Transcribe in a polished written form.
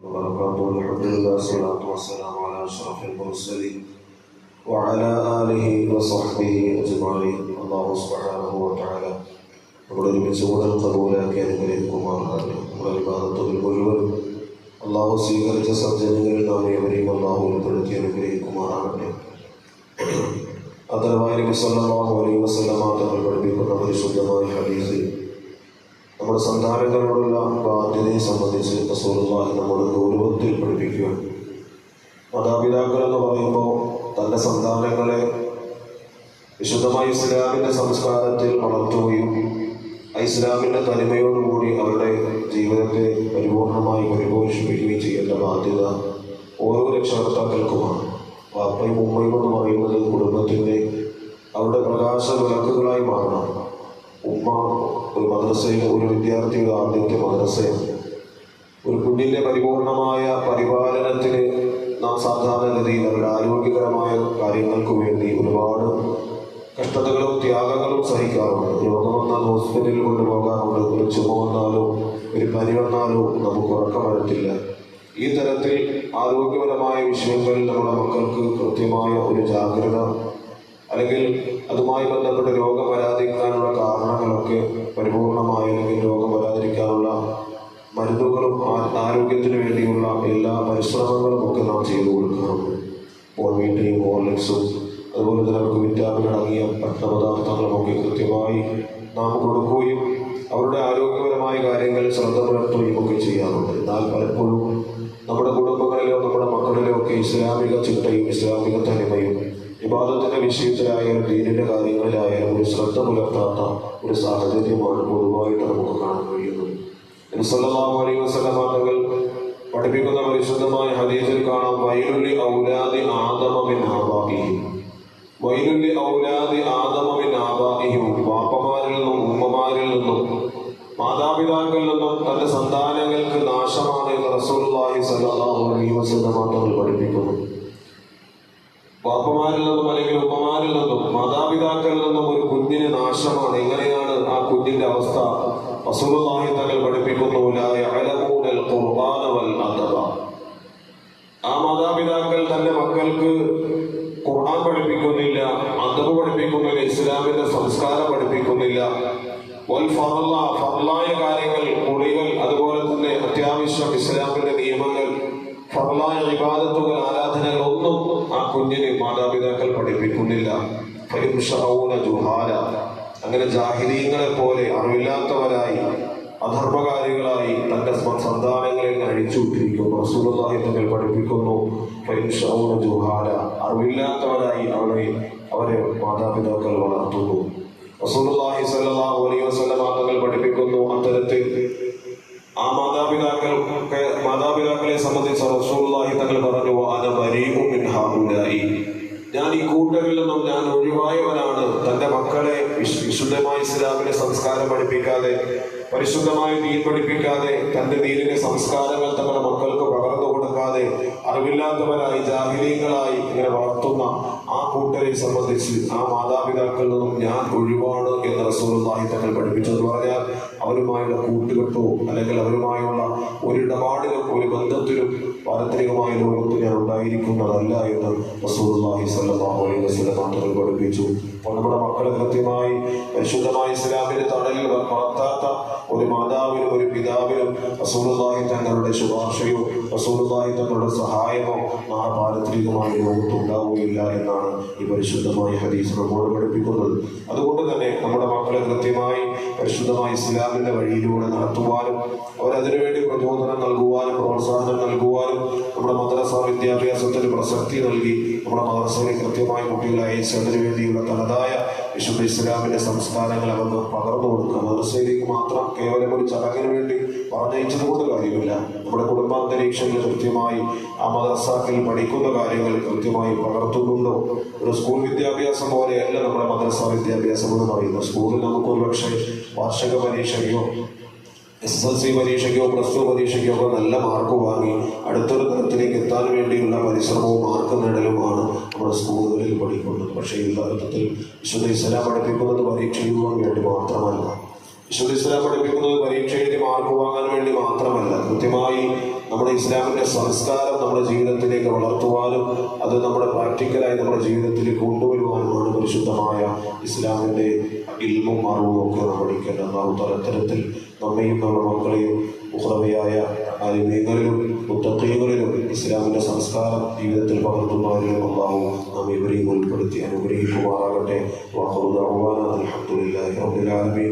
وبركاته. الحمد لله والصلاة والسلام على أشرف المرسلين وعلى آله وصحبه أجمعين. الله سبحانه وتعالى നമ്മുടെ ഒരുമിച്ച് കൂടുതൽ കബൂലാക്കി അനുഗ്രഹിക്കുമാറാകട്ടെ. നമ്മുടെ വിവാദത്തുകൾ മുഴുവൻ അള്ളാഹു സ്വീകരിച്ച സജ്ജനങ്ങളിൽ നാം ഏവരെയും അള്ളാഹു ഉൾപ്പെടുത്തി അനുഗ്രഹിക്കുമാറാകട്ടെ. അതർവായ നബി സല്ലല്ലാഹു അലൈഹി വസല്ലമ തങ്ങൾ പഠിപ്പിക്കുന്ന പരിശുദ്ധമായ ഹദീസിൽ നമ്മുടെ സന്താനങ്ങളോടുള്ള ബാധ്യതയെ സംബന്ധിച്ച് റസൂലുള്ളാഹി നമ്മുടെ ഗൗരവത്തിൽ പഠിപ്പിക്കുകയാണ്. മാതാപിതാക്കൾ എന്ന് പറയുമ്പോൾ തൻ്റെ സന്താനങ്ങളെ വിശുദ്ധമായ ഇസ്ലാമിൻ്റെ സംസ്കാരത്തിൽ വളർത്തുകയും ഇസ്ലാമിൻ്റെ തനിമയോടുകൂടി അവരുടെ ജീവിതത്തെ പരിപൂർണമായി പരിപോഷിപ്പിക്കുകയും ചെയ്യേണ്ട ബാധ്യത ഓരോ രക്ഷകർത്താക്കൾക്കുമാണ്. വാപ്പയും ഉമ്മയും എന്ന് പറയുന്നത് കുടുംബത്തിൻ്റെ അവരുടെ പ്രകാശ വിളക്കുകളായി മാറണം. ഉമ്മ ഒരു മദ്രസയിലെ ഒരു വിദ്യാർത്ഥിയുടെ ആദ്യത്തെ മദ്രസയാണ്. ഒരു കുഞ്ഞിൻ്റെ പരിപൂർണമായ പരിപാലനത്തിന് നാം സാധാരണഗതിയിൽ അവരുടെ ആരോഗ്യകരമായ കാര്യങ്ങൾക്ക് വേണ്ടി ഒരുപാട് കഷ്ടതകളും ത്യാഗങ്ങളും സഹിക്കാറുണ്ട്. രോഗം വന്നാൽ ഹോസ്പിറ്റലിൽ കൊണ്ടുപോകാറുണ്ട്. ഒരു ചുമ വന്നാലോ ഒരു പനി വന്നാലോ നമുക്ക് ഉറക്കം വരത്തില്ല. ഈ തരത്തിൽ ആരോഗ്യപരമായ വിഷയങ്ങളിൽ നമ്മുടെ മക്കൾക്ക് കൃത്യമായ ഒരു ജാഗ്രത അല്ലെങ്കിൽ അതുമായി ബന്ധപ്പെട്ട് രോഗം വരാതിരിക്കാനുള്ള കാരണങ്ങളൊക്കെ പരിപൂർണമായ അല്ലെങ്കിൽ രോഗം വരാതിരിക്കാനുള്ള മരുന്നുകളും ആരോഗ്യത്തിന് വേണ്ടിയുള്ള എല്ലാ പരിശ്രമങ്ങളും ഒക്കെ നാം ചെയ്തു കൊടുക്കാറുണ്ട്. വീട്ടിലും ഹോർലിക്സും അതുപോലെ തന്നെ നമുക്ക് വിറ്റാമിൻ അടങ്ങിയ ഭക്ഷണപദാർത്ഥങ്ങളുമൊക്കെ കൃത്യമായി നാം കൊടുക്കുകയും അവരുടെ ആരോഗ്യപരമായ കാര്യങ്ങളിൽ ശ്രദ്ധ പുലർത്തുകയും ഒക്കെ ചെയ്യാറുണ്ട്. എന്നാൽ പലപ്പോഴും നമ്മുടെ കുടുംബങ്ങളിലോ നമ്മുടെ മക്കളിലോ ഒക്കെ ഇസ്ലാമിക ചിട്ടയും ഇസ്ലാമിക തനിമയും ഇബാദത്തിന്റെ വിഷയത്തിലായാലും ദീനിന്റെ കാര്യങ്ങളിലായാലും ഒരു ശ്രദ്ധ പുലർത്താത്ത ഒരു സാഹചര്യമാണ് പൊതുവായിട്ട് നമുക്ക് കാണാൻ കഴിയുന്നത്. നബി സല്ലല്ലാഹു അലൈഹി വസല്ലം തങ്ങൾ പഠിപ്പിക്കുന്ന പരിശുദ്ധമായ ഹദീസിൽ കാണാം, വൈലുല്ലി ഔലാദി ആദമ മിൻ ആബാഇഹിം, വൈലുല്ലി ഔലാദി ആദമ മിൻ ആബാഇഹിം, വാപ്പമാരിൽ നിന്നും ഉമ്മമാരിൽ നിന്നും മാതാപിതാക്കളിൽ നിന്നും തന്റെ സന്താനങ്ങൾക്ക് നാശമാണ് എന്ന് റസൂലുള്ളാഹി സ്വല്ലല്ലാഹു അലൈഹി വസല്ലം തങ്ങൾ പഠിപ്പിക്കുന്നു. വാപ്പമാരിൽ നിന്നും അല്ലെങ്കിൽ ഉമ്മമാരിൽ നിന്നും മാതാപിതാക്കളിൽ നിന്നും ഒരു കുഞ്ഞിന് നാശമാണ്. എങ്ങനെയാണ് ആ കുഞ്ഞിന്റെ അവസ്ഥ? റസൂലുള്ളാഹി തങ്ങൾ പഠിപ്പിക്കുന്നു, ലാ യഅലമൂനൽ ഖുർആന വൽ അദബ. ആ മാതാപിതാക്കൾ തന്റെ മക്കൾക്ക് ഖുർആൻ പഠിപ്പിക്കുന്നില്ല, അദബ് പഠിപ്പിക്കുന്നില്ല, ഇസ്ലാമിന്റെ സംസ്കാരം പഠിപ്പിക്കുന്നില്ല. വൽ ഫർള, ഫർളായ കാര്യങ്ങൾ, കുളികൾ, അതുപോലെ തന്നെ അത്യാവശ്യം ഇസ്ലാമിന്റെ നിയമങ്ങൾ, ഫർളായ ഇബാദത്തുകൾ, ആരാധനകൾ ഒന്നും ആ കുഞ്ഞിന് മാതാപിതാക്കൾ പഠിപ്പിക്കുന്നില്ല. ഫയുൻശഊന ജുഹാല, അങ്ങനെ ജാഹിലീങ്ങളെ പോലെ അറിവില്ലാത്തവരായി അധർമ്മകാരികളായി തന്റെ സന്താനങ്ങളിൽ അഴിച്ചുവിട്ടിരിക്കുന്നു. റസൂലുള്ളാഹി തങ്ങൾ പഠിപ്പിക്കുന്നു, ഫയുൻശഊന ജുഹാല, അറിവില്ലാത്തവരായി അവരെ മാതാപിതാക്കൾ വളർത്തുന്നു. റസൂലുള്ളാഹി സ്വല്ലല്ലാഹു അലൈഹി വസല്ലം തങ്ങൾ പഠിപ്പിക്കുന്നു, അത്തരത്തിൽ ആ മാതാപിതാക്കളെ സംബന്ധിച്ച റസൂലുള്ളാഹി തങ്ങൾ പറഞ്ഞു, അന ബരീഉ മിൻ ഹൗലായി, ഞാൻ ഈ കൂട്ടരിൽ നിന്നും ഞാൻ ഒഴിവായവനാണ്. തന്റെ മക്കളെ വിശുദ്ധമായ ഇസ്ലാമിന്റെ സംസ്കാരം പഠിപ്പിക്കാതെ, പരിശുദ്ധമായ ദീൻ പഠിപ്പിക്കാതെ, തന്റെ ദീനിന്റെ സംസ്കാരങ്ങൾ തങ്ങളുടെ മക്കൾക്ക് പകർന്നു കൊടുക്കാതെ അറിവില്ലാത്തവരായി ജാഹിലീങ്ങളായി ഇങ്ങനെ വളർത്തുന്ന ആ കൂട്ടരെ സംബന്ധിച്ച് ആ മാതാപിതാക്കളിൽ നിന്നും ഞാൻ ഒഴിവാണ് എന്ന് റസൂലുള്ളാഹി തങ്ങൾ പഠിപ്പിച്ചത്. പറഞ്ഞാൽ അവരുമായുള്ള കൂട്ടുകെട്ടോ അല്ലെങ്കിൽ അവരുമായുള്ള ഒരു ഇടപാടിലും ഒരു ബന്ധത്തിലും പാരത്രികമായ ലോകത്ത് ഞാൻ ഉണ്ടായിരിക്കുന്നതല്ല എന്ന് റസൂലുള്ളാഹി സ്വല്ലല്ലാഹു അലൈഹി വസല്ലം തങ്ങൾ പഠിപ്പിച്ചു. അപ്പോൾ നമ്മുടെ മക്കളെ കൃത്യമായി പരിശുദ്ധമായ ഇസ്ലാമിന്റെ തണലിൽ വളർത്താത്ത ഒരു മാതാവിനും ഒരു പിതാവിനും റസൂലുള്ളാഹി തങ്ങളുടെ ശുപാർശയോ റസൂലുള്ളാഹി തങ്ങളുടെ സഹായമോ നാളെ പാരത്രികമായ ലോകത്ത് ഉണ്ടാവുകയില്ല എന്നാണ് ഈ പരിശുദ്ധമായ ഹദീസ് നമ്മോട് പഠിപ്പിക്കുന്നത്. അതുകൊണ്ട് തന്നെ നമ്മുടെ മക്കളെ കൃത്യമായി പരിശുദ്ധമായ ഇസ്ലാമിന്റെ വഴിയിലൂടെ നടത്തുവാനും അവരതിനുവേണ്ടി പ്രചോദനം നൽകുവാനും പ്രോത്സാഹനം നൽകുവാനും നമ്മുടെ മദ്രസ വിദ്യാഭ്യാസത്തിന് പ്രസക്തി നൽകി നമ്മുടെ മദ്രസയിൽ കൃത്യമായി കുട്ടികളെ അയച്ചതിനു വേണ്ടിയുള്ള തനതായ വിശുദ്ധ ഇസ്ലാമിന്റെ സംസ്കാരങ്ങൾ അവർക്ക് പകർന്നു കൊടുക്കുക. മദ്രസയിലേക്ക് മാത്രം കേവലം ഒരു ചടങ്ങിന് വേണ്ടി പറഞ്ഞയച്ചത് കൊണ്ട് കാര്യമില്ല. നമ്മുടെ കുടുംബാന്തരീക്ഷങ്ങൾ കൃത്യമായി ആ മദ്രസയിൽ പഠിക്കുന്ന കാര്യങ്ങൾ കൃത്യമായി പകർത്തുന്നുണ്ടോ? ഒരു സ്കൂൾ വിദ്യാഭ്യാസം പോലെയല്ല നമ്മുടെ മദ്രസ വിദ്യാഭ്യാസം എന്ന് പറയുന്നത്. സ്കൂളിൽ നമുക്കൊരു പക്ഷേ വാർഷിക പരീക്ഷയ്ക്കോ SSLC പരീക്ഷയ്ക്കോ +2 പരീക്ഷയ്ക്കോ ഒക്കെ നല്ല മാർക്ക് വാങ്ങി അടുത്തൊരു തലത്തിലേക്ക് എത്താൻ വേണ്ടിയുള്ള പരിശ്രമവും മാർക്ക് നേടലുമാണ് നമ്മുടെ സ്കൂളുകളിൽ പഠിക്കുന്നത്. പക്ഷേ എല്ലാ അർത്ഥത്തിൽ വിശുദ്ധ ഇസ്ലാം പഠിപ്പിക്കുന്നത് പരീക്ഷ എഴുതുവാൻ വേണ്ടി മാത്രമല്ല. വിശുദ്ധ ഇസ്ലാം പഠിപ്പിക്കുന്നത് പരീക്ഷ എഴുതി മാർക്ക് വാങ്ങാൻ വേണ്ടി മാത്രമല്ല. കൃത്യമായി നമ്മുടെ ഇസ്ലാമിൻ്റെ സംസ്കാരം നമ്മുടെ ജീവിതത്തിലേക്ക് വളർത്തുവാനും അത് നമ്മുടെ പ്രാക്ടിക്കലായി നമ്മുടെ ജീവിതത്തിലേക്ക് കൊണ്ടുവരുവാനുമാണ് പരിശുദ്ധമായ ഇസ്ലാമിൻ്റെ ഇൽമും അറിവും ഒക്കെ നാം പഠിക്കേണ്ടത്. അല്ലാഹു തആല അത്തരത്തിൽ നമ്മയും നമ്മുടെ മക്കളെയും ഉഖ്റവിയായ ആലിമീങ്ങളിലും മുത്തഖീകളിലും ഇസ്ലാമിൻ്റെ സംസ്കാരം ജീവിതത്തിൽ പകർത്തുന്നവരിലും അല്ലാഹു നാം ഇവരെയും ഉൾപ്പെടുത്തി അനുഗ്രഹിക്കുമാറാകട്ടെ. വആഖിറു ദഅ്വാനാ അൽഹംദുലില്ലാഹി റബ്ബിൽ ആലമീൻ.